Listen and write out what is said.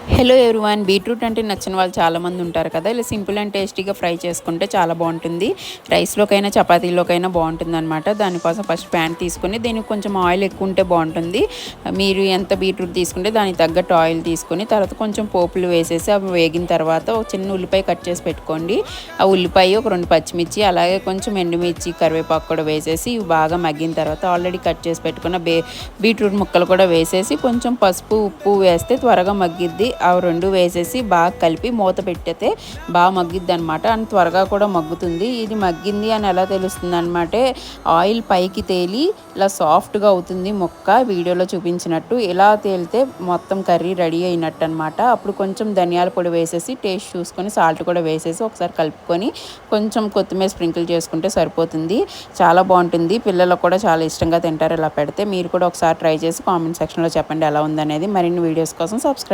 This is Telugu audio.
హలో ఎవ్రీవన్, బీట్రూట్ అంటే నచ్చిన వాళ్ళు చాలామంది ఉంటారు కదా. ఇలా సింపుల్ అండ్ టేస్టీగా ఫ్రై చేసుకుంటే చాలా బాగుంటుంది. రైస్లోకైనా చపాతీలోకైనా బాగుంటుంది అనమాట. దానికోసం ఫస్ట్ ప్యాన్ తీసుకొని దీనికి కొంచెం ఆయిల్ ఎక్కువ ఉంటే బాగుంటుంది. మీరు ఎంత బీట్రూట్ తీసుకుంటే దానికి తగ్గట్టు ఆయిల్ తీసుకొని తర్వాత కొంచెం పోపులు వేసేసి అవి వేగిన తర్వాత ఒక చిన్న ఉల్లిపాయ కట్ చేసి పెట్టుకోండి. ఆ ఉల్లిపాయ ఒక 2 పచ్చిమిర్చి అలాగే కొంచెం ఎండుమిర్చి కరివేపాకు కూడా వేసేసి ఇవి బాగా మగ్గిన తర్వాత ఆల్రెడీ కట్ చేసి పెట్టుకున్న బీట్రూట్ ముక్కలు కూడా వేసేసి కొంచెం పసుపు ఉప్పు వేస్తే త్వరగా మగ్గిద్ది. ఆ రెండు వేసేసి బాగా కలిపి మూత పెట్టితే బాగా మగ్గిద్ది అనమాట. అండ్ త్వరగా కూడా మగ్గుతుంది. ఇది మగ్గింది అని ఎలా తెలుస్తుంది అనమాట, ఆయిల్ పైకి తేలి ఇలా సాఫ్ట్గా అవుతుంది ముక్క, వీడియోలో చూపించినట్టు. ఇలా తేలితే మొత్తం కర్రీ రెడీ అయినట్టు అనమాట. అప్పుడు కొంచెం ధనియాల పొడి వేసేసి టేస్ట్ చూసుకొని సాల్ట్ కూడా వేసేసి ఒకసారి కలుపుకొని కొంచెం కొత్తిమీర స్ప్రింకిల్ చేసుకుంటే సరిపోతుంది. చాలా బాగుంటుంది. పిల్లలకు కూడా చాలా ఇష్టంగా తింటారు ఇలా పెడితే. మీరు కూడా ఒకసారి ట్రై చేసి కామెంట్ సెక్షన్లో చెప్పండి ఎలా ఉందనేది. మరిన్ని వీడియోస్ కోసం సబ్స్క్రైబ్